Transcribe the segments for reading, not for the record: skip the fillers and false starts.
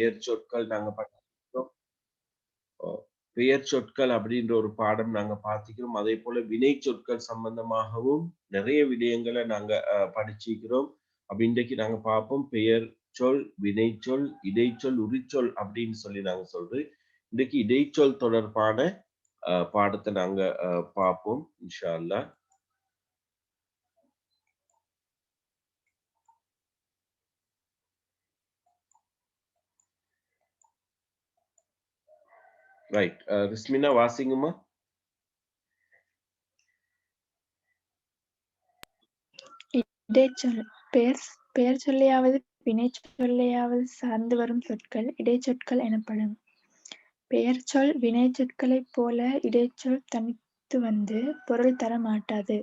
பெயர் சொற்கள் நாங்க படிக்கிறோம். பெயர் சொற்கள் அப்படின்ற ஒரு பாடம் நாங்க பார்த்திக்கிறோம். அதே போல வினை சொற்கள் சம்பந்தமாகவும் நிறைய விடயங்களை நாங்க படிச்சிருக்கிறோம். அப்ப இன்றைக்கு நாங்க பார்ப்போம் பெயர் சொல், வினைச்சொல், இடைச்சொல், உரிச்சொல் அப்படின்னு சொல்லி நாங்க சொல்றோம். இன்றைக்கு இடைச்சொல் தொடர்பான பாடத்தை நாங்க பார்ப்போம் இன்ஷா அல்லாஹ். ரைட். ரிஸ்மினா வாசிங்கம்மா. இடைச்சொல் பெயர் சொல்லையாவது வினை சொல்லையாவது சார்ந்து வரும் சொற்கள் இடைச்சொற்கள் எனப்படும். பெயர் சொல் வினை சொற்களைப் போல இடைச்சொல் தனித்து வந்து பொருள் தர மாட்டாது.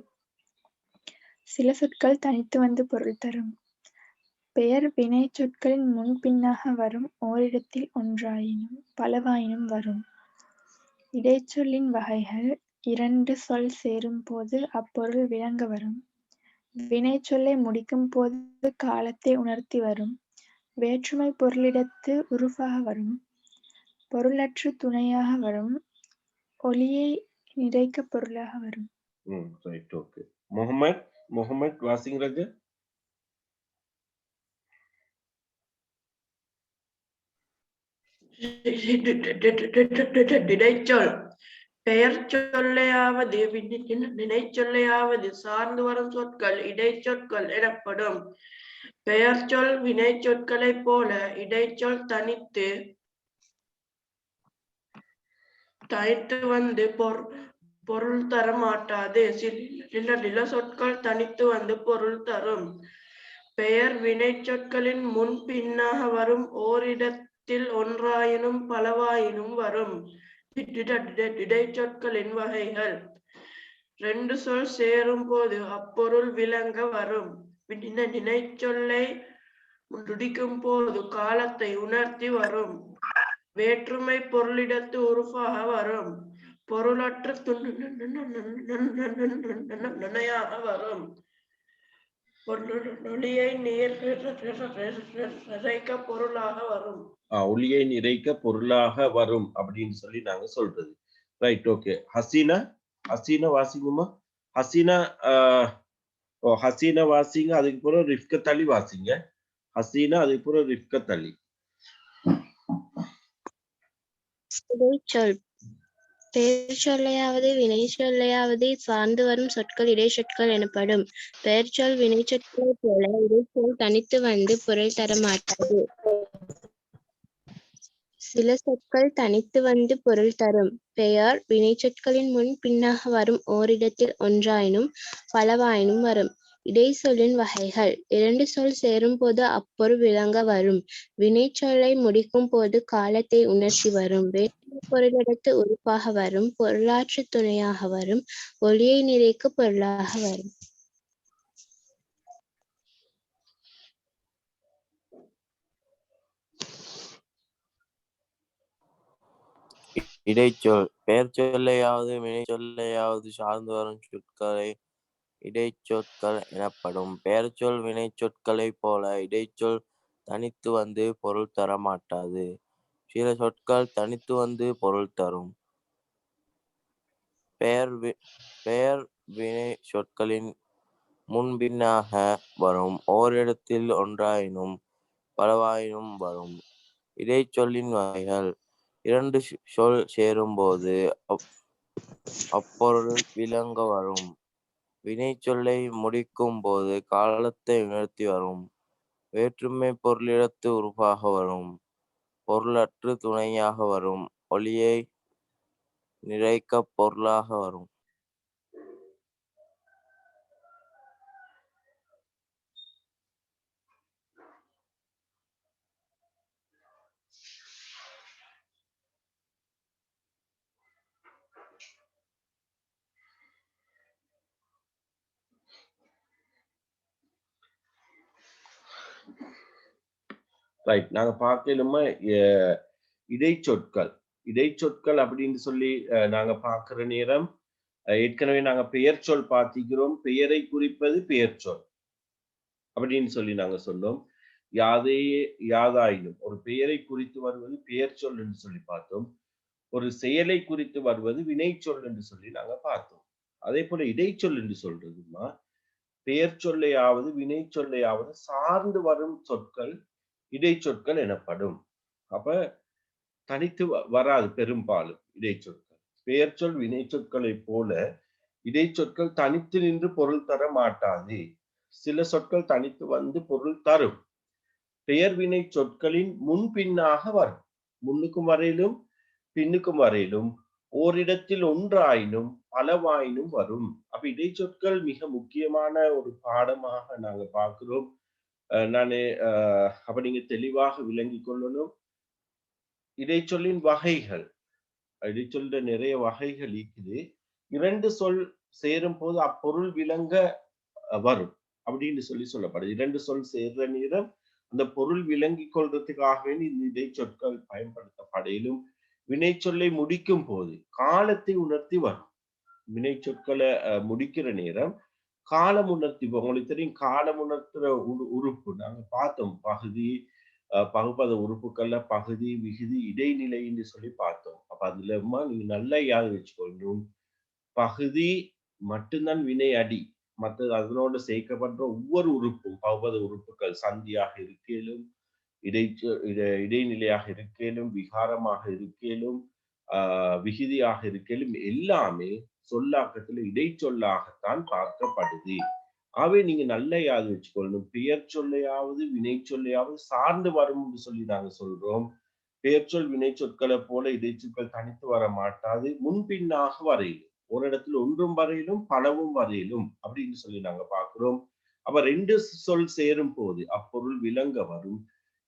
சில சொற்கள் தனித்து வந்து பொருள் தரும். பெயர் வினை சொற்களின் முன் பின்னாக வரும் ஓரிடத்தில் ஒன்றாயினும் பலவாயினும் வரும். இடைச்சொல்லின் வகைகள் இரண்டு சொல் சேரும் போது அப்பொருள் விளங்க வரும். வினைச்சொல்லை முடிக்கும் போது காலத்தை உணர்த்தி வரும். வேற்றுமை பொருளிடத்து உருவாக வரும். பொருளற்று துணையாக வரும். ஒளியை நிறைக்க பொருளாக வரும். ரைட். ஓகே. முகமது வாசிங் ராஜா. இடைச்சொல் பெயர் சொல்லையாவது வினைச்சொல்லையாவது சார்ந்து வரும் சொற்கள் இடைச்சொற்கள் எனப்படும். பெயர் சொல் வினை சொற்களைப் போல இடைச்சொல் தனித்து வந்து பொருள் தர மாட்டாது. சில சொற்கள் தனித்து வந்து பொருள் தரும். பெயர் வினை சொற்களின் முன் பின்னாக வரும் ஓரிடத்தில் ஒன்றாயினும் பலவாயினும் வரும். இடைச்சொற்களின் வகைகள் ரெண்டு சொல் சேரும் போது அப்பொருள் விளங்க வரும். நினைச்சொல்லை முடிக்கும் போது காலத்தை உணர்த்தி வரும். வேற்றுமை பொருளிடத்து உருவாக வரும். பொருளற்ற துணையாக வரும். ஒளியை நிறைக்க பொருளாக வரும். ஒளியை நிறைக்க பொருளாக வரும் அப்படின்னு சொல்லி நாங்க சொல்றது. ரைட். ஓகே. ஹசீனா வாசிங்கம்மா. ஹசீனா வாசிங்க. அதுக்கு பிறகு ரிஃப்கத் அலி வாசிங்க. ஹசீனா அதுக்கு பிறகு ரிஃப்கத் அலி. இடைச்சொல் பெயர் சொல்லையாவது வினை சொல்லையாவது சார்ந்து வரும் சொற்கள் இடைச்சொற்கள் எனப்படும். பெயர் சொல் வினை சொற்களை போல இடைச்சொல் தனித்து வந்து பொருள் தர மாட்டாது. சில சொற்கள் தனித்து வந்து பொருள் தரும். பெயர் வினை சொற்களின் முன் பின்னாக வரும் ஓரிடத்தில் ஒன்றாயினும் பலவாயினும் வரும். இடைச்சொல்லின் வகைகள் இரண்டு சொல் சேரும் போது அப்பொருள் விளங்க வரும். வினை சொல்லை முடிக்கும் போது காலத்தை உணர்த்தி வரும். வேற்றுமை பொருளிடத்து உறுப்பாக வரும். பொருளாற்று துணையாக வரும். ஒளியை நிறைக்க பொருளாக வரும். இடைச்சொல் பெயர் சொல்லையாவது வினை சொல்லையாவது சார்ந்து வரும் சொற்களை இடைச்சொற்கள் எனப்படும். பெயர் சொல் வினை சொற்களைப் போல இடைச்சொல் தனித்து வந்து பொருள் தர மாட்டாது. சில சொற்கள் தனித்து வந்து பொருள் தரும். பெயர் வினை சொற்களின் முன்பின்னாக வரும் ஓரிடத்தில் ஒன்றாயினும் பலவாயினும் வரும். இடைச்சொல்லின் வகைகள் இரண்டு சொல் சேரும்போது அப்பொருள் விளங்க வரும். வினை சொல்லை முடிக்கும் போது காலத்தை உணர்த்தி வரும். வேற்றுமை பொருளிடத்து உருவாக வரும். பொருளற்று துணையாக வரும். ஒளியை நிறைக்க பொருளாக வரும். ரைட். நாங்க பார்க்கலுமா இடைச்சொற்கள் அப்படின்னு சொல்லி நாங்க பார்க்கிற நேரம் ஏற்கனவே நாங்க பெயர் சொல் பார்த்திக்கிறோம். பெயரை குறிப்பது பெயர் சொல் அப்படின்னு சொல்லி நாங்க சொன்னோம். யாதாயினும். ஒரு பெயரை குறித்து வருவது பெயர் சொல் என்று சொல்லி பார்த்தோம். ஒரு செயலை குறித்து வருவது வினை சொல் என்று சொல்லி நாங்க பார்த்தோம். அதே போல இடைச்சொல் என்று சொல்றதுமா பெயர் சொல்லையாவது வினை சொல்லையாவது சார்ந்து வரும் சொற்கள் இடைச்சொற்கள் எனப்படும். அப்ப தனித்து வராது பெரும்பாலும் இடைச்சொற்கள். பெயர் சொல் வினை சொற்களை போல இடைச்சொற்கள் தனித்து நின்று பொருள் தர மாட்டாது. சில சொற்கள் தனித்து வந்து பொருள் தரும். பெயர் வினை சொற்களின் முன்பின்னாக வரும். முன்னுக்கும் வரையிலும் பின்னுக்கும் வரையிலும் ஓரிடத்தில் ஒன்றாயினும் பலவாயினும் வரும். அப்ப இடைச்சொற்கள் மிக முக்கியமான ஒரு பாடமாக நாங்க பார்க்கிறோம். நானு அப்ப நீங்க தெளிவாக விளங்கிக் கொள்ளணும். இடைச்சொல்லின் வகைகள், இடைச்சொல்ல நிறைய வகைகள் இருக்குது. 2 சொல் சேரும் போது அப்பொருள் விளங்க வரும் அப்படின்னு சொல்லப்படுது. 2 சொல் சேர்ற நேரம் அந்த பொருள் விளங்கிக் கொள்றதுக்காகவே இந்த இடைச்சொற்கள் பயன்படுத்தப்படையிலும் வினை சொல்லை முடிக்கும் போது காலத்தை உணர்த்தி வரும். வினை சொற்களை முடிக்கிற நேரம் காலம் உணர்த்தி, உங்களுக்கு தெரியும் காலம் உணர்த்துற உறுப்பு நாங்க பார்த்தோம். பகுதி, பகுபத உறுப்புகள்ல பகுதி, விகுதி, இடைநிலை என்று சொல்லி பார்த்தோம். அப்ப அதுலமா நீங்க நல்லா யாரு வச்சுக்கொள்ளணும். பகுதி மட்டும்தான் வினை அடி. மற்றது அதனோடு சேர்க்கப்படுற ஒவ்வொரு உறுப்பும் பகுபத உறுப்புகள் சந்தியாக இருக்கேலும், இடைநிலையாக இருக்கேலும், விகாரமாக இருக்கேலும், விகுதியாக இருக்கேலும் எல்லாமே சொல்லாக்கத்துல இடைச்சொல்லாகத்தான் பார்க்கப்படுது. ஆகவே நீங்க நல்ல யாது வச்சுக்கொள்ளணும். பெயர் சொல்லையாவது வினை சொல்லையாவது சார்ந்து வரும் என்று சொல்லி நாங்க சொல்றோம். பெயர் சொல் வினை சொற்களை போல இடைச்சொற்கள் தனித்து வர மாட்டாது. முன்பின்னாக வரையிலும் ஒரு இடத்துல ஒன்றும் வரையிலும் பலவும் வரையிலும் அப்படின்னு சொல்லி நாங்க பார்க்கிறோம். அப்ப 2 சொல் சேரும் போது அப்பொருள் விளங்க வரும்.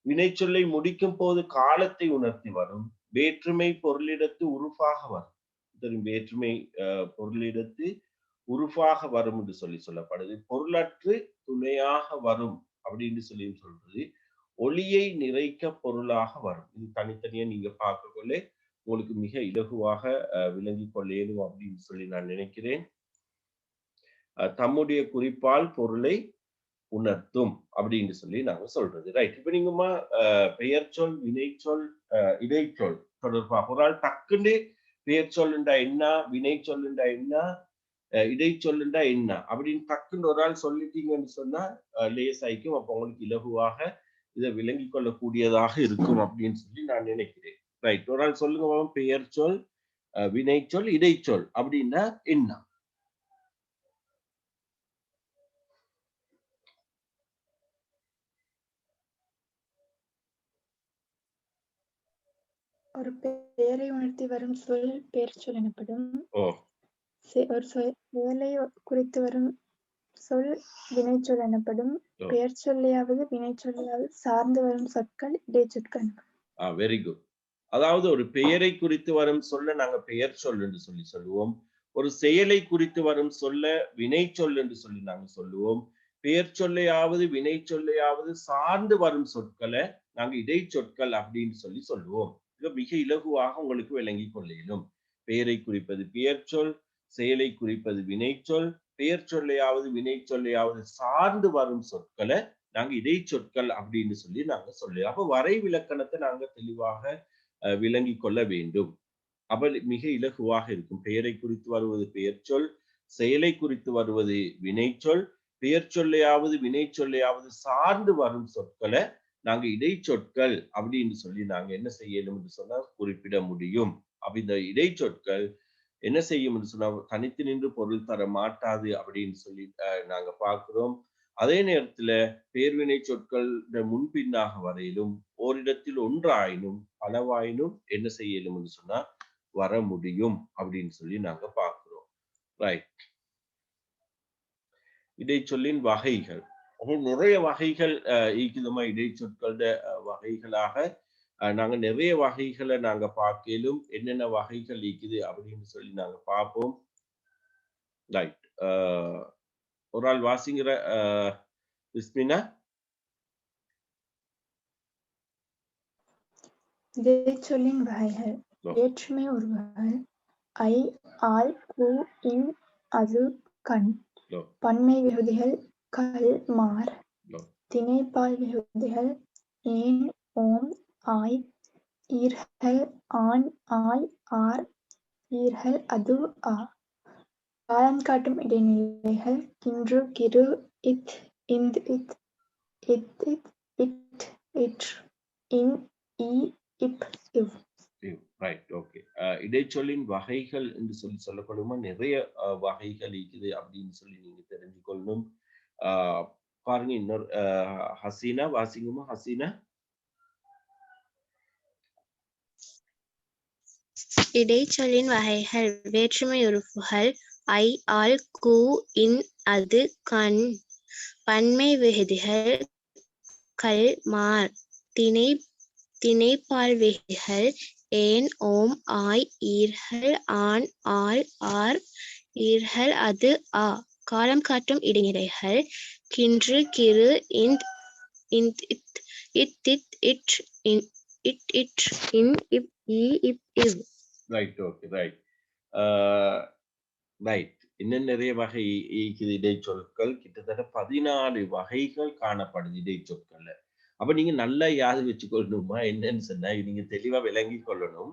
வினை சொல்லை முடிக்கும் போது காலத்தை உணர்த்தி வரும். வேற்றுமை பொருளிடத்து உருவாக வரும். வேற்றுமை பொருளிடத்து உருவாக வரும் என்று சொல்லப்படுது. பொருளற்று துணையாக வரும் அப்படின்னு சொல்றது. ஒளியை நிறைக்க பொருளாக வரும். இது தனித்தனியா நீங்க பார்க்கக்குள்ளே உங்களுக்கு மிக இலகுவாக விளங்கிக் கொள்ளேனும் அப்படின்னு சொல்லி நான் நினைக்கிறேன். தம்முடைய குறிப்பால் பொருளை உணர்த்தும் அப்படின்னு சொல்லி நாங்க சொல்றது. ரைட். இப்ப நீங்கம்மா பெயர் சொல் வினை சொல் இடைச்சொல் தொடர்பாக ஒரு ஆள் டக்குன்னு பெயர் சொல்லுண்டா என்ன, வினை சொல்லுண்டா என்ன, இடைச்சொல்லுண்டா என்ன அப்படின்னு டக்குன்னு ஒரு ஆள் சொல்லிட்டீங்கன்னு சொன்னா லேசாய்க்கும். அப்ப உங்களுக்கு இலகுவாக இதை விளங்கிக் கொள்ளக்கூடியதாக இருக்கும் அப்படின்னு சொல்லி நான் நினைக்கிறேன். ரைட். ஒரு ஆள் சொல்லுங்க பெயர் சொல் வினை சொல் இடைச்சொல் அப்படின்னா என்ன? ஒரு பெயரை உணர்த்தி வரும் சொல் பெயர் சொல் எனப்படும். ஒரு செயலை குறித்து வரும் சொல் வினைச்சொல் எனப்படும். பெயர் சொல்லையாவது வினை சொல்லையாவது சார்ந்து வரும் சொற்கள் இடைச்சொற்கள். Very good. அதாவது ஒரு பெயரை குறித்து வரும் சொல்ல நாங்க பெயர் சொல் என்று சொல்லி சொல்லுவோம். ஒரு செயலை குறித்து வரும் சொல்ல வினை சொல் என்று சொல்லி நாங்க சொல்லுவோம். பெயர் சொல்லையாவது வினை சொல்லையாவது சார்ந்து வரும் சொற்களை நாங்க இடைச்சொற்கள் அப்படின்னு சொல்லி சொல்லுவோம். இது மிக இலகுவாக உங்களுக்கு விளங்கிக் கொள்ளும். பெயரை குறிப்பது பெயர் சொல், செயலை குறிப்பது வினை சொல், பெயர் சொல்லையாவது வினை சொல்லையாவது சார்ந்து வரும் சொற்களை நாங்க இடைச்சொற்கள் அப்படின்னு சொல்லி நாங்க சொல்லுவோம். அப்ப வரை விலக்கணத்தை நாங்க தெளிவாக விளங்கிக் கொள்ள வேண்டும். அப்ப மிக இலகுவாக இருக்கும். பெயரை குறித்து வருவது பெயர் சொல், செயலை குறித்து வருவது வினை சொல், பெயர் சொல்லையாவது வினை சொல்லையாவது சார்ந்து வரும் சொற்களை நாங்க இடைச்சொற்கள் அப்படின்னு சொல்லி நாங்க என்ன செய்யணும் என்று சொன்னா குறிப்பிட முடியும். அப்ப இந்த இடைச்சொற்கள் என்ன செய்யும் என்று சொன்னா தனித்து நின்று பொருள் தர மாட்டாது அப்படின்னு சொல்லி நாங்க பார்க்கிறோம். அதே நேரத்துல பேர்வினை சொற்கள் முன்பின்னாக வரையிலும் ஓரிடத்தில் ஒன்றாயினும் பலவாயினும் என்ன செய்யலும் என்று சொன்னா வர முடியும் அப்படின்னு சொல்லி நாங்க பார்க்கிறோம். ரைட். இடைச்சொல்லின் வகைகள் நிறைய வகைகள் இருக்குதுமா. இடைச்சொற்களோட வகைகளாக நாங்க நிறைய வகைகளை நாங்க பார்க்கலும். என்னென்ன வகைகள் இருக்குது அப்படின்னு சொல்லி நாங்க பார்ப்போம். ரைட். ஒரு ஆள் வாசிங்கிற விஸ்மினா. இடைச்சொல்லின் வகைகள். வேற்றுமை உருவங்கள் ஐ, ஆல், கு, இன், அது, கண். பன்மை விகுதிகள் கல், மார். திணைப்பால் விகுதிகள் ஏன், ஓம், ஆய், ஈர்கள், ஆன், ஆல், ஆர், ஈர்கள், அது, ஆ. காலம் காட்டும் இடைநிலைகள் கின்று, கிரு, இத், இந்த், இத், இட், இற்று, இன், இ, இப், இவ். Right, okay. இடைச்சொல்லின் வகைகள் என்று சொல்லப்படுமா நிறைய வகைகள் இருக்குது அப்படின்னு சொல்லி நீங்க தெரிஞ்சுக்கொள்ளணும். பாருங்க இன்னொரு ஹசீனா வாசிங்கம்மா. ஹசீனா. இடைச்சொல்லின் வகைகள் வேற்றுமை உறுப்புகள் ஐ, ஆல், கு, இன், அது, கண். பன்மை விகுதிகள் கல், மார். திணைப்பால் விகுதிகள் ஏன், ஓம், ஆய், ஈர்கள், ஆன், ஆல், ஆர், ஈர்கள், அது, ஆ. காலம் காட்டும் இடைநிலைகள் கின்று, கிரு, இந்த், இத், இற்று, இன், இப், இ, இப், இவ். Right, okay, right. ரைட். இன்னும் நிறைய வகை இருக்குது இடைச்சொற்கள். கிட்டத்தட்ட 14 வகைகள் காணப்படுது இடைச்சொற்கள்ல. அப்ப நீங்க நல்லா யாரு வச்சுக்கொள்ளணுமா என்னன்னு சொன்னா நீங்க தெளிவா விளங்கி கொள்ளணும்.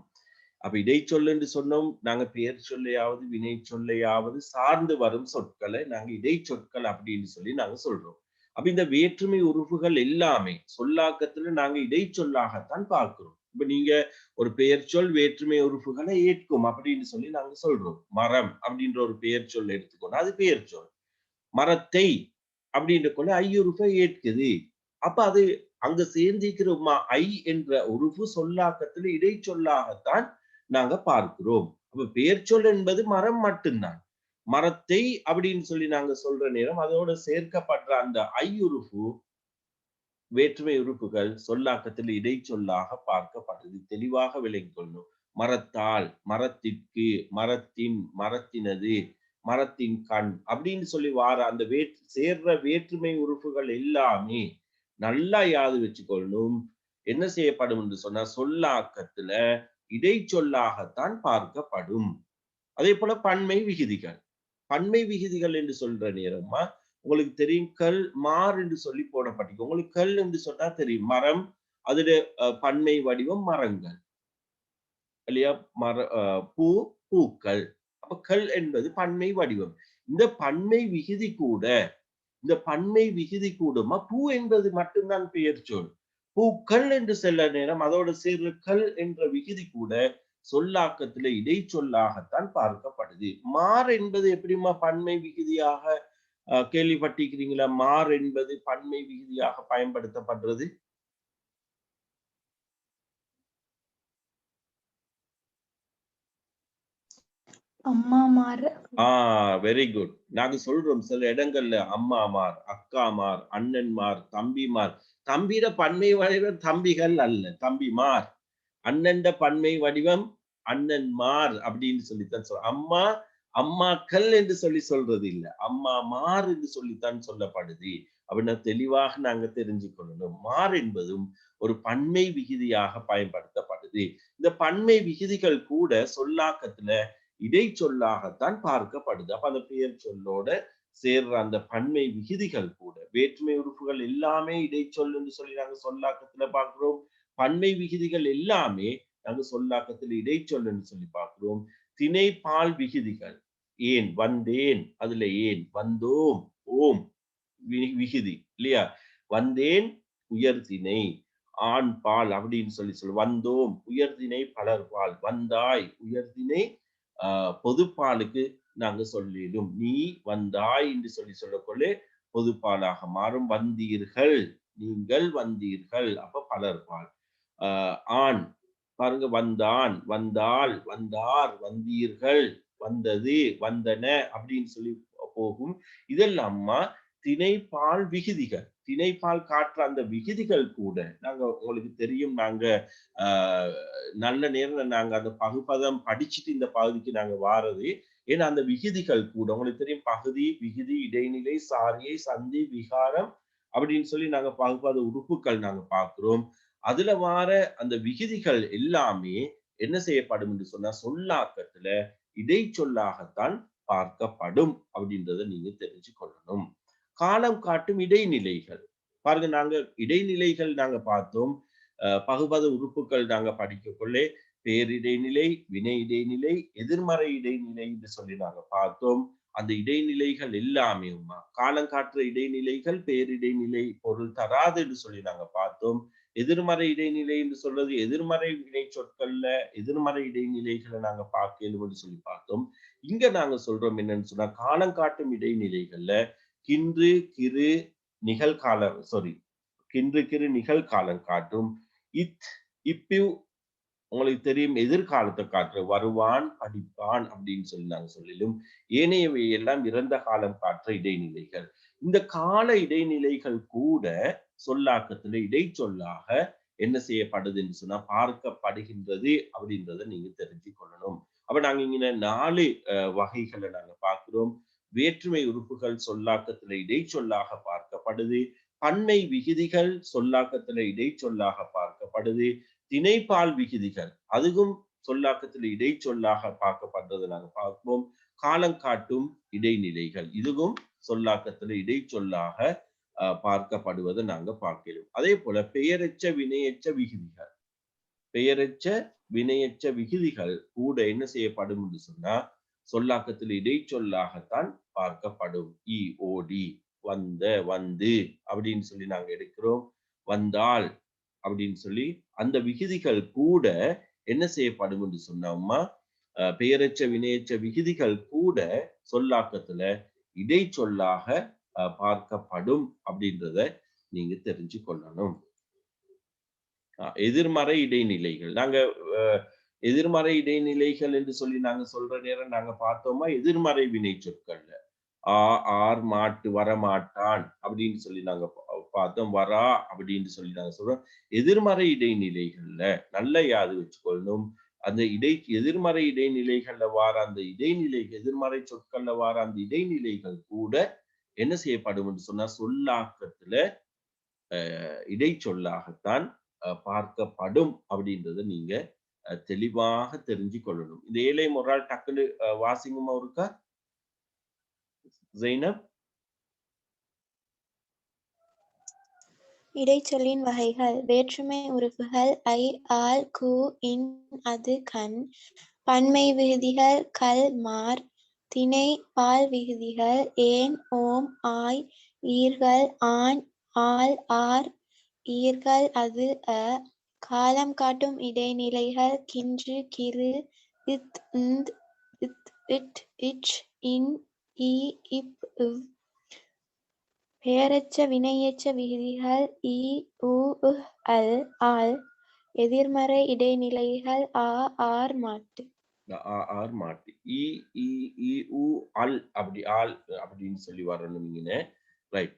அப்ப இடைச்சொல் என்று சொன்னோம், நாங்க பெயர் சொல்லையாவது வினை சொல்லையாவது சார்ந்து வரும் சொற்களை நாங்க இடைச்சொற்கள் அப்படின்னு சொல்லி நாங்க சொல்றோம். அப்ப இந்த வேற்றுமை உறுப்புகள் எல்லாமே சொல்லாக்கத்துல நாங்க இடைச்சொல்லாகத்தான் பார்க்கிறோம். இப்ப நீங்க ஒரு பெயர் சொல் வேற்றுமை உறுப்புகளை ஏற்கும் அப்படின்னு சொல்லி நாங்க சொல்றோம். மரம் அப்படின்ற ஒரு பெயர் சொல் எடுத்துக்கணும், அது பெயர் சொல். மரத்தை அப்படின்ற கொள்ள ஐயுறுப்பை ஏற்குது. அப்ப அது அங்க சேர்ந்திருக்கிற ஐ என்ற உறுப்பு சொல்லாக்கத்துல இடைச்சொல்லாகத்தான் நாங்க பார்க்கிறோம். அப்ப பெயர் சொல் என்பது மரம் மட்டும்தான். மரத்தை அப்படின்னு சொல்லி நாங்க சொல்ற நேரம் அதோட சேர்க்கப்படுற அந்த ஐ உறுப்பு வேற்றுமை உறுப்புகள் சொல்லாக்கத்தில் இடைச்சொல்லாக பார்க்கப்படுது. தெளிவாக விளங்கிக் கொள்ளணும். மரத்தால், மரத்திற்கு, மரத்தின், மரத்தினது, மரத்தின் கண் அப்படின்னு சொல்லி வார அந்த சேர்ற வேற்றுமை உறுப்புகள் எல்லாமே நல்லா யாது வச்சுக்கொள்ளணும். என்ன செய்யப்படும் என்று சொன்னா சொல்லாக்கத்துல இடைச்சொல்லாகத்தான் பார்க்கப்படும். அதே போல பன்மை விகுதிகள். பன்மை விகுதிகள் என்று சொல்ற நேரமா உங்களுக்கு தெரியும் கல், மார் என்று சொல்லி போடப்பட்டிருக்கு. உங்களுக்கு கல் என்று சொன்னா தெரியும் மரம், அதுல பன்மை வடிவம் மரங்கள் இல்லையா? பூ, பூக்கள். அப்ப கல் என்பது பன்மை வடிவம். இந்த பன்மை விகுதி கூட பூ என்பது மட்டும்தான் பெயர் சொல். பூக்கள் என்று செல்ல நேரம் அதோட சேர்ந்த கல் என்ற விகுதி கூட சொல்லாக்கத்துல இடைச்சொல்லாகத்தான் பார்க்கப்படுது. மார் என்பது எப்படிமா பன்மை விகுதியாக கேள்விப்பட்டிருக்கிறீங்களா? மார் என்பது பன்மை விகுதியாக பயன்படுத்தப்படுறது. அம்மாமார். Very good. நாங்க சொல்றோம் சில இடங்கள்ல அம்மாமார், அக்காமார், அண்ணன்மார், தம்பிமார். தம்பிட பன்மை வடிவம் தம்பிகள் அல்ல, தம்பிமார். அண்ணன்ட பன்மை வடிவம் அண்ணன்மார் அப்படின்னு சொல்லித்தான் சொல்ற. அம்மா, அம்மாக்கள் என்று சொல்லி சொல்றது இல்ல, அம்மாமார் என்று சொல்லித்தான் சொல்லப்படுது. அப்படின்னா தெளிவாக நாங்க தெரிஞ்சுக்கொள்ளணும். மார் என்பதும் ஒரு பன்மை விகுதியாக பயன்படுத்தப்படுது. இந்த பன்மை விகுதிகள் கூட சொல்லாக்கத்துல இடைச்சொல்லாகத்தான் பார்க்கப்படுது. அப்ப அந்த பெயர் சொல்லோட சேர்ற அந்த பன்மை விகுதிகள் கூட வேற்றுமை உறுப்புகள் எல்லாமே இடைச்சொல் என்று சொல்லி நாங்க சொல்லாக்கத்துல பார்க்கிறோம். பன்மை விகுதிகள் எல்லாமே நாங்க சொல்லாக்கத்துல இடைச்சொல் என்று சொல்லி பார்க்கிறோம். திணை பால் விகுதிகள் ஏன், வந்தேன், அதுல ஏன், வந்தோம், ஓம் விகுதி இல்லையா? வந்தேன் உயர்திணை, ஆண் பால் அப்படின்னு சொல்லி வந்தோம் உயர்திணை பலர்பால், வந்தாய் உயர்திணை பொதுப்பாலுக்கு நாங்க சொல்லிடும். நீ வந்தாய் என்று சொல்லக்கொள்ளே பொதுப்பாலாக மாறும். வந்தீர்கள், நீங்கள் வந்தீர்கள், அப்ப பலர்பால். ஆண் பாருங்க, வந்தான், வந்தாள், வந்தார், வந்தீர்கள், வந்தது, வந்தன அப்படின்னு சொல்லி போகும். இதெல்லாமா திணைப்பால் விகுதிகள். திணைப்பால் காட்டுற அந்த விகுதிகள் கூட நாங்க உங்களுக்கு தெரியும், நாங்க நல்ல நேரம் நாங்க அந்த பகுப்பதம் படிச்சுட்டு இந்த பகுதிக்கு நாங்க வாரது. ஏன்னா அந்த விகுதிகள் கூட உங்களுக்கு தெரியும், பகுதி, விகுதி, இடைநிலை, சாரியை, சந்தி, விகாரம் அப்படின்னு சொல்லி நாங்க பகுப்பத உறுப்புகள் நாங்க பார்க்கிறோம். அதுல வார அந்த விகுதிகள் எல்லாமே என்ன செய்யப்படும் என்று சொன்னா சொல்லாக்கத்துல இடைச்சொல்லாகத்தான் பார்க்கப்படும் அப்படின்றத நீங்க தெரிஞ்சு கொள்ளணும். காலம் காட்டும் இடைநிலைகள் பாருங்க, நாங்க இடைநிலைகள் நாங்க பார்த்தோம். பகுபத உறுப்புகள் நாங்க படிக்கக்குள்ளே பேர் இடைநிலை, வினை இடைநிலை, எதிர்மறை இடைநிலை என்று சொல்லி நாங்க பார்த்தோம். அந்த இடைநிலைகள் எல்லாமே காலங்காற்று இடைநிலைகள் பேர் இடைநிலை பொருள் தராது என்று சொல்லி நாங்க பார்த்தோம். எதிர்மறை இடைநிலை என்று சொல்றது எதிர்மறை வினை சொற்கள்ல எதிர்மறை இடைநிலைகளை நாங்க பார்க்கலும் என்று சொல்லி பார்த்தோம். இங்க நாங்க சொல்றோம் என்னன்னு சொன்னா, காலங்காட்டும் இடைநிலைகள்ல கின்று, கிறு, நிகழ்காலம் கின்று, கிறு, நிகழ்காலம் காட்டும். இப்பிவ் உங்களுக்கு தெரியும் எதிர்காலத்தை காட்டுற வருவான், படிப்பான் அப்படின்னு சொல்லி நாங்க சொல்லிலும், ஏனையவை எல்லாம் இறந்த காலம் காட்டுற இடைநிலைகள். இந்த கால இடைநிலைகள் கூட சொல்லாக்கத்துல இடைச்சொல்லாக என்ன செய்யப்படுதுன்னு சொன்னா பார்க்கப்படுகின்றது அப்படின்றத நீங்க தெரிஞ்சு கொள்ளணும். அப்ப நாங்க இங்க 4 வகைகளை நாங்க பார்க்கிறோம். வேற்றுமை உறுப்புகள் சொல்லாக்கத்துல இடைச்சொல்லாக பார்க்கப்படுது. பன்மை விகுதிகள் சொல்லாக்கத்துல இடைச்சொல்லாக பார்க்கப்படுது. திணைப்பால் விகுதிகள் அதுவும் சொல்லாக்கத்தில் இடைச்சொல்லாக பார்க்கப்படுறதை நாங்க பார்ப்போம். காலங்காட்டும் இடைநிலைகள் இதுவும் சொல்லாக்கத்துல இடைச்சொல்லாக பார்க்கப்படுவதை நாங்க பார்க்கிறோம். அதே போல பெயரெச்ச வினையெச்ச விகுதிகள் கூட என்ன செய்யப்படும் என்று சொன்னா சொல்லாக்கத்தில் இடைச்சொல்லாகத்தான் பார்க்கப்படும். ஓடி, வந்த, வந்து அப்படின்னு சொல்லி நாங்க எடுக்கிறோம். வந்தால் அப்படின்னு சொல்லி அந்த விகுதிகள் கூட என்ன செய்யப்படும் என்று சொன்னோம்மா, பெயரச்ச வினையச்ச விகுதிகள் கூட சொல்லாக்கத்துல இடைச்சொல்லாக பார்க்கப்படும் அப்படின்றத நீங்க தெரிஞ்சு கொள்ளணும். எதிர்மறை இடைநிலைகள் நாங்க எதிர்மறை இடைநிலைகள் என்று சொல்லி நாங்க சொல்ற நேரம் நாங்க பார்த்தோமா எதிர்மறை வினை சொற்கள்ல ஆர் மாட்டு வரமாட்டான் அப்படின்னு சொல்லி நாங்க பார்த்தோம். வரா அப்படின்னு சொல்லி நாங்க சொல்றோம். எதிர்மறை இடைநிலைகள்ல நல்ல யாது வச்சுக்கொள்ளணும். அந்த எதிர்மறை இடைநிலைகள்ல வார அந்த எதிர்மறை சொற்கள்ல வார அந்த இடைநிலைகள் கூட என்ன செய்யப்படும் என்று சொன்னா சொல்லாக்கத்துல இடைச்சொல்லாகத்தான் பார்க்கப்படும் அப்படின்றத நீங்க தெளிவாக தெரிஞ்சு கொள்ளணும். இந்த ஏழை முறால் டக்குன்னு வாசிங்கமா இருக்கா ஜெய்னப்? இடைச்சொல்லின் வகைகள். வேற்றுமை உறுப்புகள் ஐ, ஆல், கு, இன், அது, கண். பன்மை விகுதிகள் கல், மார். திணை பால் விகுதிகள் ஏன், ஓம், ஆய். ஈர்கள் ஆண், ஆல், ஆர். ஈர்கள் அது, அ. காலம் காட்டும் இடைநிலைகள் கின்று, கிறு, இத், இந்த், இத், இட், இச், இன், இ, இப், இவ். பெயரெச்ச வினையெச்ச விகுதிகள் இ, உ, அல், ஆல். எதிர்மறை இடைநிலைகள் ஆ, ஆர், மாட்டு. ஆர் மாட்டு இ உ அல் அப்படி ஆல் அப்படின்னு சொல்லி வரணும். இங்க ரைட்.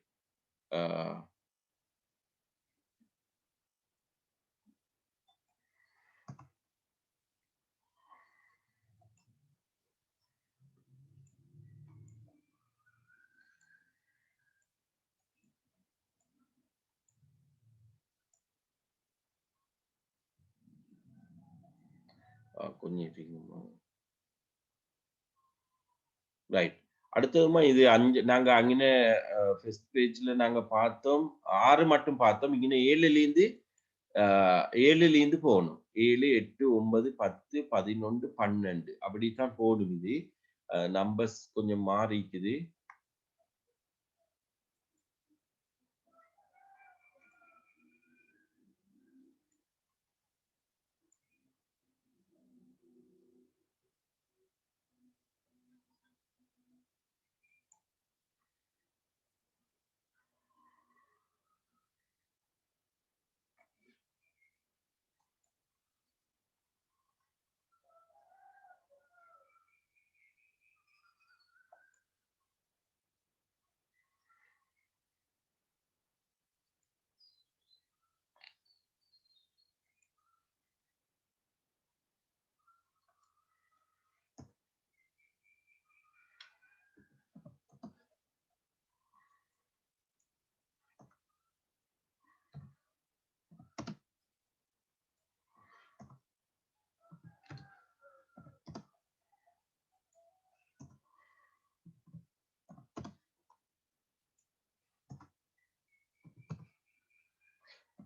கொஞ்சம் ரைட். அடுத்ததுமா இது 5 நாங்க அங்கின ஃபர்ஸ்ட் பேஜ்ல நாங்க பார்த்தோம். 6 மட்டும் பார்த்தோம். இங்க 7ல இருந்து போகணும். 7, 8, 9, 10, 11, 12 அப்படித்தான் போடும். இது நம்பர்ஸ் கொஞ்சம் மாறிக்குது.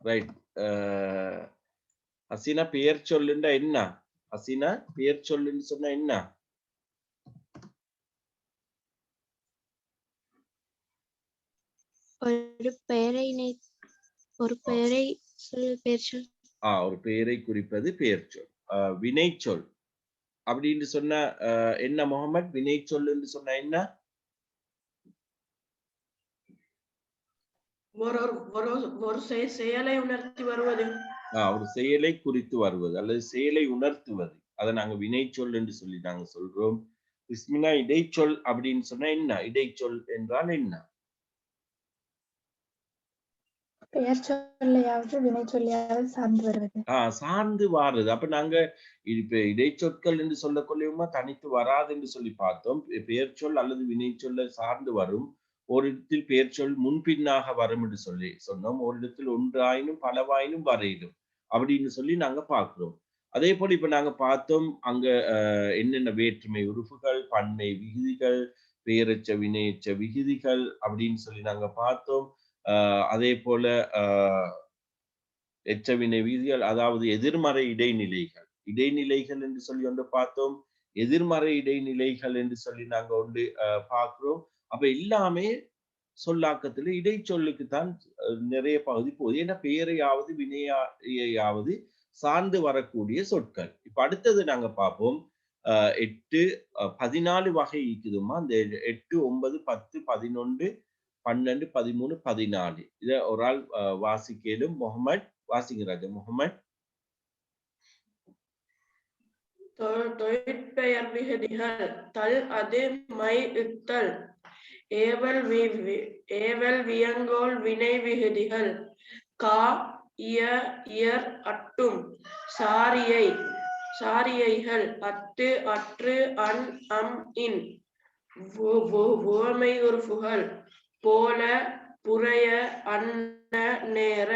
ரைட். ஹசீனா, பெயர் சொல்லுண்டா என்ன? ஹசீனா, பெயர் சொல்லுன்னு சொன்னா என்ன? ஒரு பெயரை ஒரு பெயரை பெயர் சொல். ஒரு பெயரை குறிப்பது பெயர் சொல். வினை சொல் அப்படின்னு சொன்னா என்ன முகமது? வினை சொல்லுன்னு சொன்னா என்ன? ஒரு செயலை உணர்த்தி வருவது. ஒரு செயலை குறித்து வருவது அல்லது செயலை உணர்த்துவது. அதை நாங்க வினைச்சொல் என்று சொல்லி நாங்க சொல்றோம். இஸ்மினா, இடைச்சொல் அப்படின்னு சொன்னா என்ன? இடைச்சொல் என்றால் என்ன? பெயர் சொல்லையாவது வினை சொல்லையாவது சார்ந்து வருவது. சார்ந்து வாருது. அப்ப நாங்க இப்ப இடைச்சொற்கள் என்று சொல்லக்கொள்ளையுமா தனித்து வராது என்று சொல்லி பார்த்தோம். பெயர் சொல் அல்லது வினைச்சொல்லை சார்ந்து வரும். ஒரு இடத்தில் பெயர் சொல் முன்பின்னாக வரும் என்று சொல்லி சொன்னோம். ஒரு இடத்தில் ஒன்றாயினும் பலவாயினும் வரையிலும் அப்படின்னு சொல்லி நாங்க பார்க்கிறோம். அதே போல இப்ப நாங்க பார்த்தோம் அங்க என்னென்ன வேற்றுமை உறுப்புகள், பன்மை விகுதிகள், பெயரெச்ச வினையெச்ச விகுதிகள் அப்படின்னு சொல்லி நாங்க பார்த்தோம். அதே போல எச்சவினை விதிகள், அதாவது எதிர்மறை இடைநிலைகள். இடைநிலைகள் என்று சொல்லி ஒன்று பார்த்தோம். எதிர்மறை இடைநிலைகள் என்று சொல்லி நாங்க ஒன்று பார்க்கிறோம். அப்ப எல்லாமே சொல்லாக்கத்துல இடைச்சொல்லுக்கு தான் நிறைய பகுதி போகுது. ஏன்னா பெயரையாவது வினையாவது சார்ந்து வரக்கூடிய சொற்கள். இப்ப அடுத்தது நாங்க பார்ப்போம். 8 14 வகை இருக்குதுமா. அந்த 8, 9, 10, 11, 12, 13, 14 இத ஒரு ஆள் வாசிக்கலும். முகமது வாசிங்க ராஜா. முகமது. தொழிற்பெயர் விகுதிகள் தல் அது மை இத்தல் ஏவல் வியங்கோல் வினை விகுதிகள் கா இயர் அட்டும் சாரியைகள் அத்து அற்று அன் அம் இன் உவமை உறுப்புகள் போல புறைய அன்ன நேர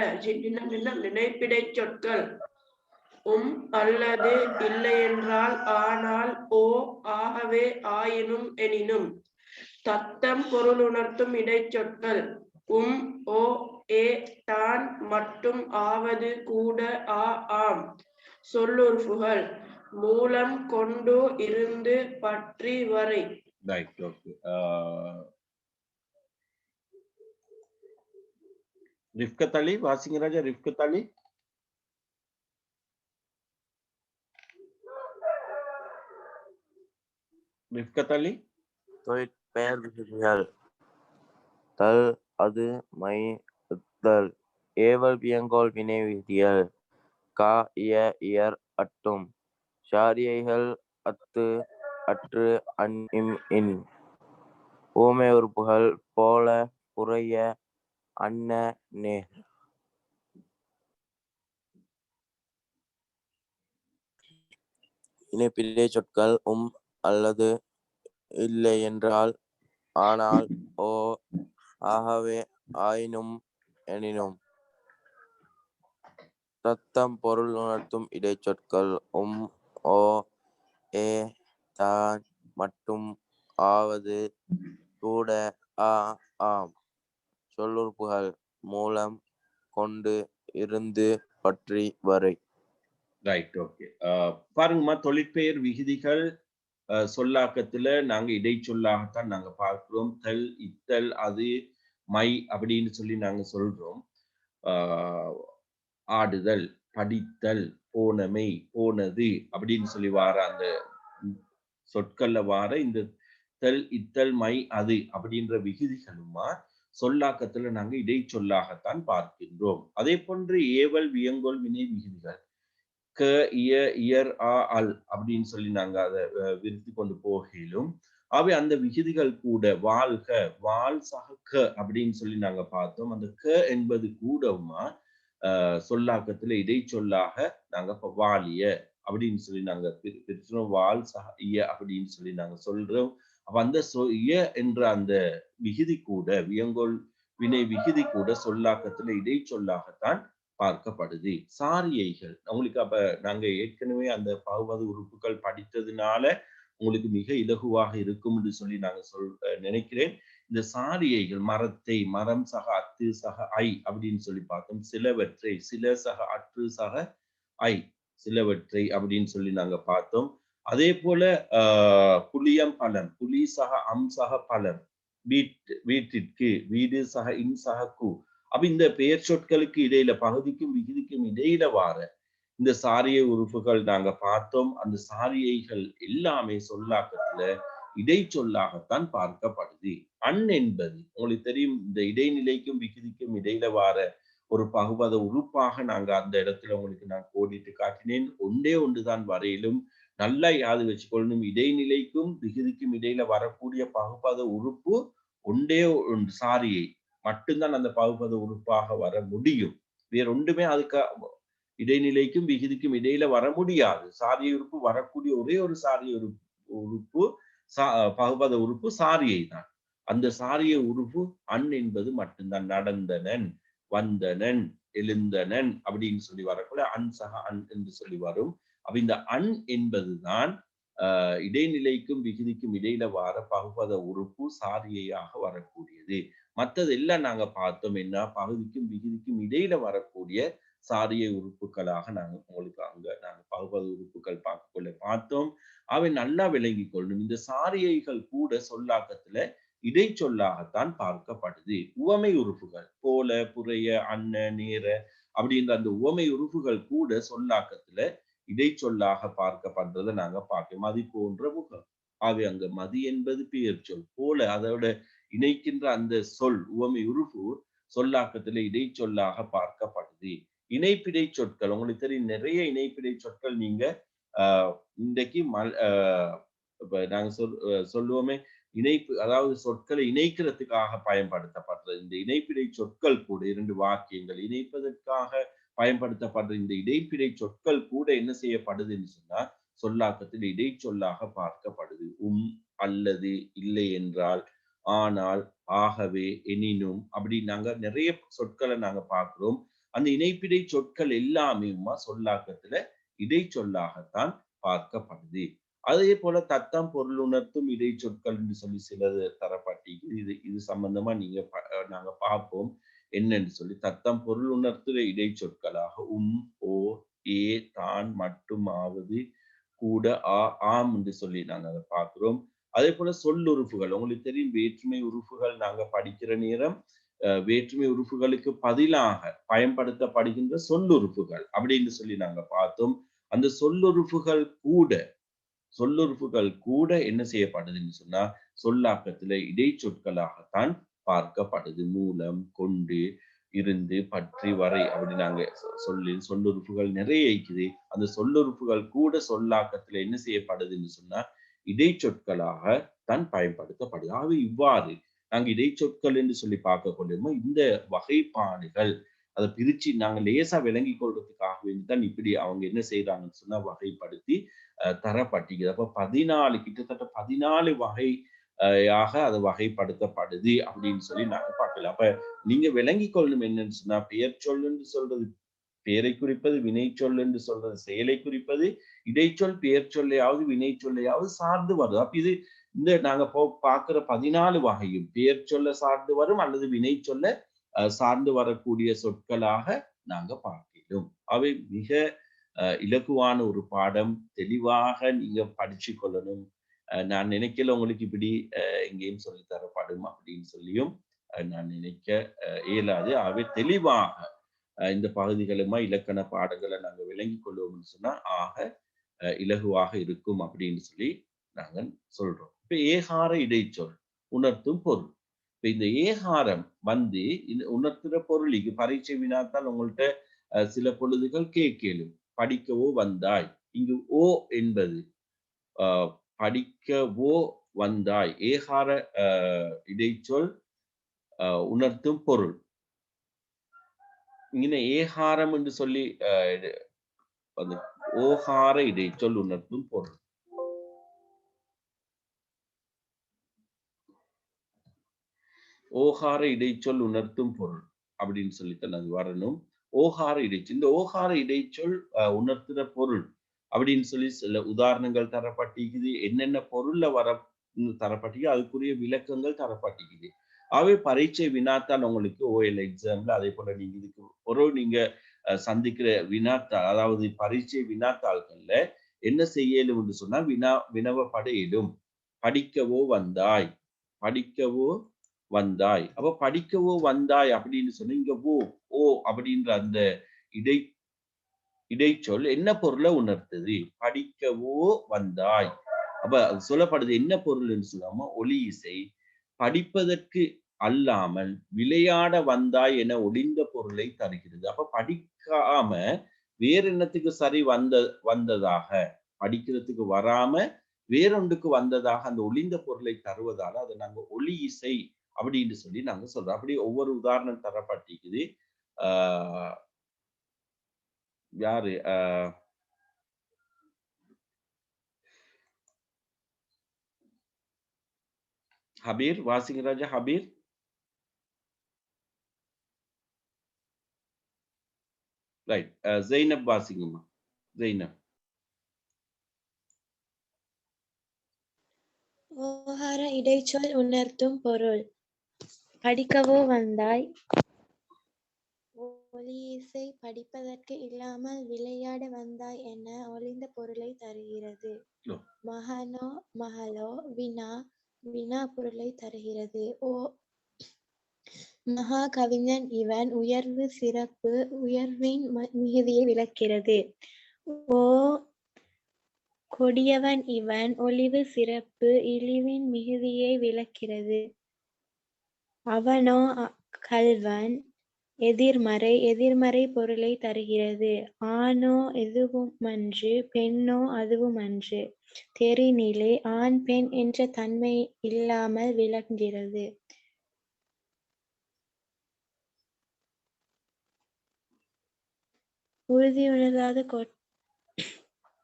நினைப்பிடை சொற்கள் அல்லது இல்லையென்றால் ஆனால் ஓ ஆகவே ஆயினும் எனினும் தத்தம் பொருள் உணர்த்தும் இடைச்சொற்கள் ஓ ஏ தான் மட்டும் ஆவது கூட ஆம் சொல்லுறுப்புகள் மூலம் கொண்டு இருந்து பற்றி வரை. ரிஃப்கத் அலி வாசிங்க ராஜா. ரிஃப்கத் அலி. ரிஃப்கத் அலி. தொழிற்பெயர் விகுதிகள் தல் அது மை இத்தல் ஏவல் வியங்கோல் வினை விகுதிகள் கா இயர் அட்டும் சாரியைகள் அத்து அற்று அன் இம் இன் ஊமை உறுப்புகள் போல புறைய அன்ன நேர் இணைப்பிலே சொற்கள் அல்லது இல்லை என்றால் ஆனால் ஓ ஆகவே ஆயினும் எனினும் தத்தம் பொருள் உணர்த்தும் இடைச்சொற்கள் ஓ ஏ தான் மட்டும் ஆவது கூட ஆம் சொல்லுறுப்புகள் மூலம் கொண்டு இருந்து பற்றி வரை. ரைட். ஓகே. பாருங்கம்மா, தொழிற்பெயர் விகுதிகள் சொல்லாக்கத்துல நாங்க இடைச்சொல்லாகத்தான் நாங்க பார்க்கிறோம். தல் இத்தல் அது மை அப்படின்னு சொல்லி நாங்க சொல்றோம். ஆடுதல், படித்தல், போனமை, போனது அப்படின்னு சொல்லி வார அந்த சொற்கள்ல வார இந்த தல் இத்தல் மை அது அப்படின்ற விகுதிகளுமா சொல்லாக்கத்துல நாங்க இடைச்சொல்லாகத்தான் பார்க்கின்றோம். அதே போன்று ஏவல் வியங்கோல் வினை விகுதிகள் க இயர் அல் அப்படின்னு சொல்லி நாங்க அதை விருத்தி கொண்டு போகிலும் அவை அந்த விகுதிகள் கூட வாழ்க வாழ் சக க அப்படின்னு சொல்லி நாங்க பார்த்தோம். அந்த க என்பது கூடவுமா சொல்லாக்கத்துல இடைச்சொல்லாக நாங்க வாலிய அப்படின்னு சொல்லி நாங்க பிரிச்சோம். வாழ் சக இய அப்படின்னு சொல்லி நாங்க சொல்றோம். அப்ப அந்த என்ற அந்த விகுதி கூட வியங்கோல் வினை விகுதி கூட சொல்லாக்கத்துல இடைச்சொல்லாகத்தான் பார்க்கப்படுது. சாரியைகள் உங்களுக்கு அப்ப நாங்க ஏற்கனவே அந்த பாகுபாடு உறுப்புகள் படித்ததுனால உங்களுக்கு மிக இலகுவாக இருக்கும் என்று சொல்லி நாங்க நினைக்கிறேன். இந்த சாரியைகள் மரத்தை, மரம் சக அத்து சக ஐ அப்படின்னு சொல்லி பார்த்தோம். சிலவற்றை, சில சக அற்று சக ஐ, சிலவற்றை அப்படின்னு சொல்லி நாங்க பார்த்தோம். அதே போல புளியம் பழம், புலி சக அம் சக பழம், வீட்டிற்கு, வீடு சக இன் சக கு. அப்ப இந்த பெயர் சொற்களுக்கு இடையில பகுதிக்கும் விகுதிக்கும் இடையில வார இந்த சாரிய உறுப்புகள் நாங்க பார்த்தோம். அந்த சாரியைகள் எல்லாமே சொல்லாக்கத்துல இடைச்சொல்லாகத்தான் பார்க்கப்படுது. அன் என்பது உங்களுக்கு தெரியும், இந்த இடைநிலைக்கும் விகுதிக்கும் இடையில வார ஒரு பகுபத உறுப்பாக நாங்க அந்த இடத்துல உங்களுக்கு நான் கோடிட்டு காட்டினேன். ஒன்றே ஒன்றுதான் வரையிலும் நல்லா யாது வச்சுக்கொள்ளணும். இடைநிலைக்கும் விகுதிக்கும் இடையில வரக்கூடிய பகுபத உறுப்பு ஒன்றே ஒன்று, சாரியை மட்டும்தான் அந்த பகுபத உறுப்பாக வர முடியும். வேற ஒன்றுமே அதுக்கு இடைநிலைக்கும் விகுதிக்கும் இடையில வர முடியாது. சாரிய உறுப்பு வரக்கூடிய ஒரே ஒரு சாரிய உறுப்பு பகுபத உறுப்பு சாரியை தான். அந்த சாரிய உறுப்பு அன் என்பது மட்டும்தான். நடந்தனன், வந்தனன், எழுந்தனன் அப்படின்னு சொல்லி வரக்கூட அன் சக அன் என்று சொல்லி வரும். அப்ப இந்த அன் என்பதுதான் இடைநிலைக்கும் விகுதிக்கும் இடையில வர பகுபத உறுப்பு சாரியையாக வரக்கூடியது. மற்றது எல்லாம் நாங்க பார்த்தோம் என்ன, பகுதிக்கும் விகுதிக்கும் இடையில வரக்கூடிய சாரிய உறுப்புகளாக உங்களுக்கு நாங்க பகுபத உறுப்புகள் பார்த்தோம். அவை நல்லா விளங்கி கொள்ளணும். இந்த சாரியைகள் கூட சொல்லாக்கத்துல இடைச்சொல்லாகத்தான் பார்க்கப்படுது. உவமை உறுப்புகள் போல, புறைய, அன்ன, நேர அப்படின்ற அந்த உவமை உறுப்புகள் கூட சொல்லாக்கத்துல இடைச்சொல்லாக பார்க்கப்படுறதை நாங்க பார்க்க. மதி போன்ற முகம், ஆகவே அங்க மதி என்பது பெயர் சொல் போல அதோட இணைக்கின்ற அந்த சொல் உவமை உறுப்பு சொல்லாக்கத்துல இடைச்சொல்லாக பார்க்கப்படுது. இணைப்பிடை சொற்கள் உங்களுக்கு தெரியும், நிறைய இணைப்பிடை சொற்கள் நீங்க இன்றைக்கு இப்ப நாங்க சொல்லுவோமே இணைப்பு, அதாவது சொற்களை இணைக்கிறதுக்காக பயன்படுத்தப்படுறது. இந்த இணைப்பிடை சொற்கள் கூட இரண்டு வாக்கியங்கள் இணைப்பதற்காக பயன்படுத்தப்படுற இந்த இடைப்பிடை சொற்கள் கூட என்ன செய்யப்படுதுன்னு சொன்னா சொல்லாக்கத்தில் இடைச்சொல்லாக பார்க்கப்படுது. அல்லது, இல்லை என்றால், ஆனால், ஆகவே, எனினும் அப்படி நாங்க நிறைய சொற்களை நாங்க பார்க்கிறோம். அந்த இணைப்பிடை சொற்கள் எல்லாமே சொல்லாக்கத்துல இடைச்சொல்லாகத்தான் பார்க்கப்படுது. அதே போல தத்தம் பொருள் உணர்த்தும் இடைச்சொற்கள் என்று சொல்லி சிலது தரப்பட்டிருக்கு. இது சம்பந்தமா நாங்க பார்ப்போம் என்னன்னு சொல்லி. தத்தம் பொருள் உணர்த்துற இடைச்சொற்களாக ஓ, ஏ, தான், மட்டும், ஆவது, கூட, ஆம் என்று சொல்லி நாங்க அதை பார்க்கிறோம். அதே போல சொல்லுறுப்புகள் உங்களுக்கு தெரியும், வேற்றுமை உறுப்புகள் நாங்க படிக்கிற நேரம் வேற்றுமை உறுப்புகளுக்கு பதிலாக பயன்படுத்தப்படுகின்ற சொல்லுறுப்புகள் அப்படின்னு சொல்லி நாங்க பார்த்தோம். அந்த சொல்லுறுப்புகள் கூட என்ன செய்யப்படுதுன்னு சொன்னா சொல்லாக்கத்துல இடைச்சொற்களாகத்தான் பார்க்கப்படுது. மூலம், கொண்டு, இருந்து, பற்றி, வரை அப்படி நாங்க சொல்லுறுப்புகள் நிறைய இருக்குது. அந்த சொல்லுறுப்புகள் கூட சொல்லாக்கத்துல என்ன செய்யப்படுதுன்னு சொன்னா இடைச்சொற்களாக தான் பயன்படுத்தப்படுது. ஆகவே இவ்வாறு நாங்க இடைச்சொற்கள் என்று சொல்லி பார்க்க கொண்டிருந்தோம். இந்த வகைப்பாடுகள் அதை பிரிச்சு நாங்க லேசா விளங்கி கொள்றதுக்காக வேண்டிதான் இப்படி அவங்க என்ன செய்யறாங்கன்னு சொன்னா வகைப்படுத்தி தரப்பட்டிருக்குது. அப்ப 14 கிட்டத்தட்ட 14 வகையாக அது வகைப்படுத்தப்படுது அப்படின்னு சொல்லி நாங்க பார்க்கலாம். அப்ப நீங்க விளங்கி கொள்ளணும் என்னன்னு சொன்னா பெயர் சொல் என்று சொல்றது பெயரை குறிப்பது, வினை சொல் என்று சொல்றது செயலை குறிப்பது, இடைச்சொல் பெயர் சொல்லையாவது வினை சொல்லையாவது சார்ந்து வருது. அப்ப இது இந்த நாங்க பார்க்கிற 14 வகையும் பெயர் சொல்ல சார்ந்து வரும் அல்லது வினை சொல்ல சார்ந்து வரக்கூடிய சொற்களாக நாங்க பார்க்கிறோம். அவை மிக இலகுவான ஒரு பாடம், தெளிவாக நீங்க படிச்சு கொள்ளணும். நான் நினைக்கல உங்களுக்கு இப்படி எங்கேயும் சொல்லி தரப்படும் அப்படின்னு சொல்லியும் நான் நினைக்க இயலாது. ஆகவே தெளிவாக இந்த பகுதிகளுமா இலக்கண பாடங்களை நாங்க விளங்கி கொள்வோம்னு சொன்னா இலகுவாக இருக்கும் அப்படின்னு சொல்லி நாங்க சொல்றோம். இப்ப ஏகார இடைச்சொல் உணர்த்தும் பொருள். இப்ப இந்த ஏகாரம் உணர்த்துற பொருள் இங்கு பரீட்சை வினாத்தால் உங்கள்கிட்ட சில பொழுதுகள் கேட்கலும். படிக்கவோ வந்தாய், இங்கு ஓ என்பது படிக்கவோ வந்தாய் ஏகார இடைச்சொல் உணர்த்தும் பொருள். இங்கே ஏகாரம் என்று சொல்லி ஓகார இடைச்சொல் உணர்த்தும் பொருள். ஓகார இடைச்சொல் உணர்த்தும் பொருள் அப்படின்னு சொல்லித்தான் அது வரணும். ஓகார இடைச்சொல், இந்த ஓகார இடைச்சொல் உணர்த்துற பொருள் அப்படின்னு சொல்லி சில உதாரணங்கள் தரப்பட்டிருக்குது. என்னென்ன பொருள்ல தரப்பட்டிருக்கு, அதுக்குரிய விளக்கங்கள் தரப்பட்டிருக்குது. ஆகவே பரீட்சை வினாத்தாள் உங்களுக்கு OL எக்ஸாம்ல அதே போல நீங்க இதுக்கு ஒரு நீங்க சந்திக்கிற வினாத்தாள், அதாவது பரீட்சை வினாத்தாள்கள்ல என்ன செய்யலும் என்று சொன்னா வினவப்பட இடும். படிக்கவோ வந்தாய், படிக்கவோ வந்தாய். அப்ப படிக்கவோ வந்தாய் அப்படின்னு சொன்னா இங்க ஓ அப்படின்ற அந்த இடை இடைச்சொல் என்ன பொருளை உணர்த்துது? படிக்கவோ வந்தாய். அப்ப அது சொல்லப்படுது என்ன பொருள் என்று சொல்லாம ஒலி இசை படிப்பதற்கு அல்லாமல் விளையாட வந்தாய் என ஒளிந்த பொருளை தருகிறது. அப்ப படிக்காம வேற என்னத்துக்கு சரி வந்ததாக, படிக்கிறதுக்கு வராம வேறொன்றுக்கு வந்ததாக அந்த ஒளிந்த பொருளை தருவதால அதை நாங்க ஒலி இசை அப்படின்னு சொல்லி நாங்க சொல்றோம். அப்படி ஒவ்வொரு உதாரணம் தரப்பட்டிருக்குது. ஆஹ் யாரு ஹபீர் வாசிங்க ராஜா. ஹபீர். ரைட். ஜெய்னப் வாசிங்கம்மா. ஜெய்னப். ஓகார இடைச்சொல் உணர்த்தும் பொருள். படிக்கவோ வந்தாய் ஒலி இசை படிப்பதற்கு இல்லாமல் விளையாட வந்தாய் என ஒளிந்த பொருளை தருகிறது. மகனோ மகளோ வினா வினா பொருளை தருகிறது. மகா கவிஞன் இவன் உயர்வு சிறப்பு உயர்வின் மிகுதியை விளக்கிறது. ஓ கொடியவன் இவன் ஒளிவு சிறப்பு இழிவின் மிகுதியை விளக்கிறது. அவனோ கள்வன் எதிர்மறை எதிர்மறை பொருளை தருகிறது. ஆணோ எதுவுமன்று பெண்ணோ அதுவுமன்று தெரிநிலை ஆண் பெண் என்ற தன்மை இல்லாமல் விளங்குகிறது. உறுதியுணராத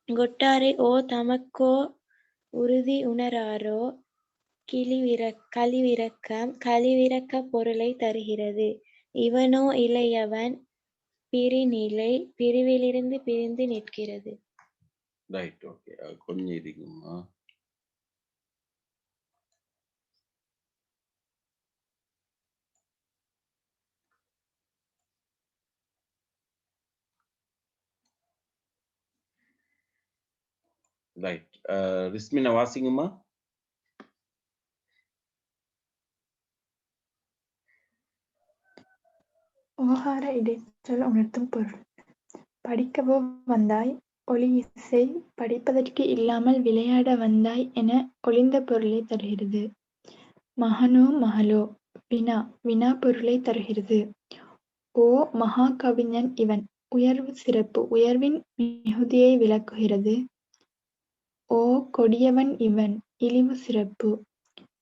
கொட்டாரை ஓ தமக்கோ உறுதி உணராரோ கழிவிரக்க பொருளை தருகிறது. இவனோ இளையவன் பிரிநிலை பிரிவிலிருந்து பிரிந்து நிற்கிறது. ரைட். ஓகே. கொஞ்சம் இருக்குமா. ரைட். ரிஸ்மினா வாசிங்கம்மா. ஓகார இடைச்சொல் உணர்த்தும் பொருள். படிக்கவோ வந்தாய் ஒலி இசை படிப்பதற்கு இல்லாமல் விளையாட வந்தாய் என ஒளிந்த பொருளை தருகிறது. மகனோ மகளோ வினா வினா பொருளை தருகிறது. ஓ மகா கவிஞன் இவன் உயர்வு சிறப்பு உயர்வின் மிகுதியை விளக்குகிறது. ஓ கொடியவன் இவன் இழிவு சிறப்பு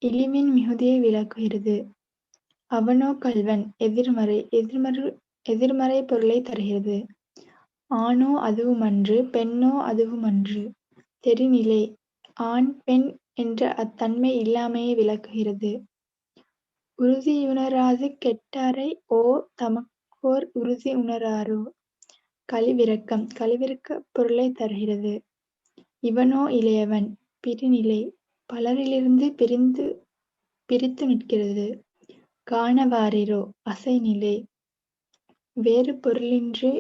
இழிவின் மிகுதியை விளக்குகிறது. அவனோ கள்வன் எதிர்மறை எதிர்மறை பொருளை தருகிறது. ஆணோ அதுவுமன்று பெண்ணோ அதுவுமன்று தெரிநிலை ஆண் பெண் என்ற அத்தன்மை இல்லாமையை விளக்குகிறது. உறுதியுணராது கெட்டாரை ஓ தமக்கோர் உறுதி உணராரோ கழிவிரக்க பொருளை தருகிறது. இவனோ இளையவன் பிரிநிலை பலரிலிருந்து பிரித்து நிற்கிறது. காணவாரிரோ அசைநிலை வேறு பொருளின்றி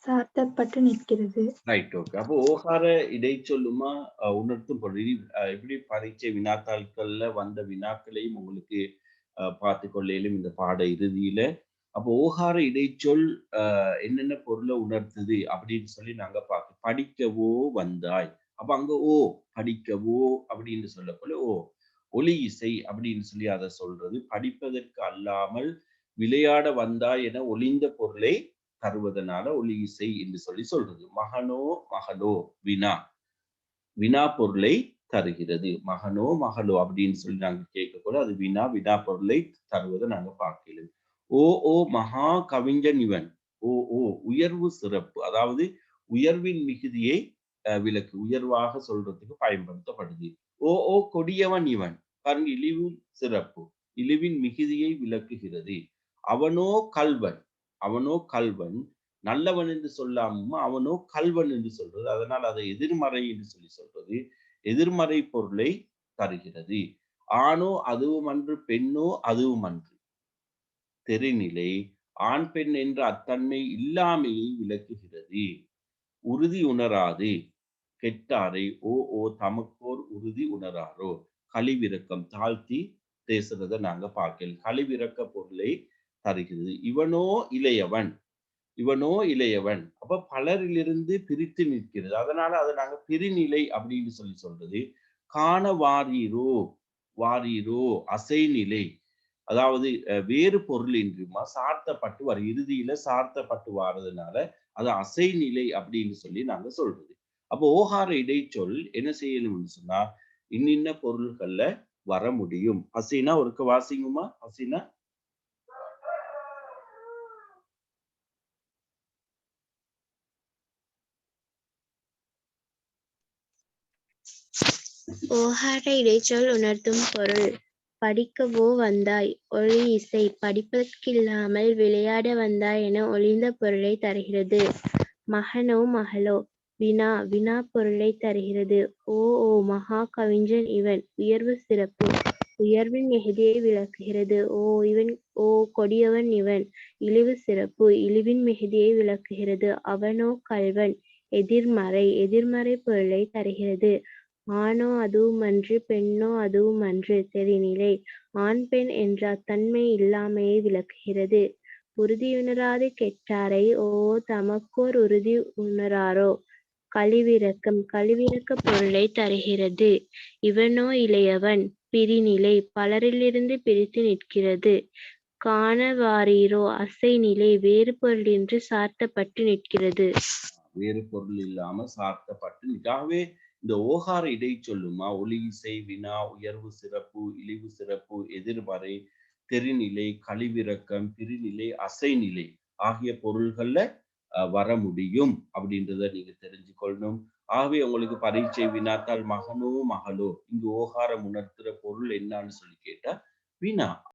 சார்த்தப்பட்டு நிற்கிறது. ரைட். ஓகே. அப்போ ஓகார இடைச்சொல்லுமா உணர்த்தும் பொருள். எப்படி பரீட்சை வினாத்தாள்கள்ல வந்த வினாக்களையும் உங்களுக்கு பார்த்து கொள்ளையிலும் இந்த பாட இறுதியில. அப்போ ஓகார இடைச்சொல் என்னென்ன பொருளை உணர்த்துது அப்படின்னு சொல்லி நாங்க பார்க்க. படிக்கவோ வந்தாய். அப்ப அங்க ஓ படிக்கவோ அப்படின்னு சொல்லப்போல ஒலி இசை அப்படின்னு சொல்லி அதை சொல்றது. படிப்பதற்கு அல்லாமல் விளையாட வந்தாய் என ஒளிந்த பொருளை தருவதனால ஒலி இசை என்று சொல்லி சொல்றது. மகனோ மகளோ வினா வினா பொருளை தருகிறது. மகனோ மகளோ அப்படின்னு சொல்லி நாங்க கேட்கக்கூட அது வினா பொருளை தருவதை நாங்க பார்க்கலாம். ஓ மகா கவிஞன் இவன் ஓ உயர்வு சிறப்பு அதாவது உயர்வின் மிகுதியை விளக்கு உயர்வாக சொல்றதுக்கு பயன்படுத்தப்படுது. ஓ கொடியவன் இவன் பாருங்க இழிவு சிறப்பு இழிவின் மிகுதியை விளக்குகிறது. அவனோ கள்வன் நல்லவன் என்று சொல்லாம அவனோ கள்வன் என்று சொல்றது. அதனால் அதை எதிர்மறை என்று சொல்லி சொல்றது. எதிர்மறை பொருளை தருகிறது. ஆணோ அதுவும் அன்று, பெண்ணோ அதுவும் அன்று. தெரிநிலை ஆண் பெண் என்ற அத்தன்மை இல்லாமையை விளக்குகிறது. உறுதி உணராது கெட்டாரை ஓ தமக்கோர் உறுதி உணராரோ. கழிவிரக்கம் தாழ்த்தி பேசுறத நாங்க பார்க்கல. கழிவிறக்க பொருளை தருகிறது. இவனோ இளையவன், இவனோ இளையவன். அப்ப பலரிலிருந்து பிரித்து நிற்கிறது. அதனால அதை நாங்க பிரிநிலை அப்படின்னு சொல்றது. காண வாரீரோ, வாரீரோ அசைநிலை. அதாவது வேறு பொருளின்றியுமா சார்த்தப்பட்டு வர இறுதியில சார்த்தப்பட்டு வாரதுனால அது அசைநிலை அப்படின்னு சொல்லி நாங்க சொல்றது. அப்போ ஓகார இடைச்சொல் என்ன செய்யணும்னு சொன்னா இன்னின்ன பொருள்கள்ல வர முடியும். ஹசீனா ஒருக்க வாசிங்குமா ஹசீனா? ஓகார இடைச்சொல் உணர்த்தும் பொருள். படிக்கவோ வந்தாய் ஒளி இசை படிப்பதற்கில்லாமல் விளையாட வந்தாய் என ஒளிந்த பொருளை தருகிறது. மகனோ மகளோ வினா வினா பொருளை தருகிறது. ஓ மகா கவிஞன் இவன் உயர்வு சிறப்பு உயர்வின் மிகுதியை விளக்குகிறது. ஓ கொடியவன் இவன் இழிவு சிறப்பு இழிவின் மிகுதியை விளக்குகிறது. அவனோ கள்வன் எதிர்மறை எதிர்மறை பொருளை தருகிறது. ஆணோ அதுவுமன்று, பெண்ணோ அதுவுமன்று. தெரிநிலை ஆண் பெண் என்ற அத்தன்மை இல்லாமையை விளக்குகிறது. உறுதியுணராது கெட்டாரை ஓ தமக்கோர் உறுதி உணராரோ. கழிவிரக்கம் கழிவிரக்க பொருளை தருகிறது. இவனோ இளையவன் பிரிநிலை பலரிலிருந்து பிரித்து நிற்கிறது. காண வாரீரோ அசைநிலை வேறு பொருளின்றி சார்த்தப்பட்டு நிற்கிறது. வேறு பொருள் இல்லாம சார்த்தப்பட்டு நிற்காவே இந்த ஓகார இடை சொல்லுமா ஒளி இசை வினா உயர்வு சிறப்பு இழிவு சிறப்பு எதிர்மறை தெரிநிலை கழிவிறக்கம் பிரிநிலை அசைநிலை ஆகிய பொருள்கள்ல வர முடியும் அப்படின்றத நீங்க தெரிஞ்சுக்கொள்ளணும். ஆகவே உங்களுக்கு பரீட்சை வினாத்தால் மகனோ மகளோ இங்கு ஓகாரம் உணர்த்துற பொருள் என்னன்னு சொல்லி கேட்டா வினா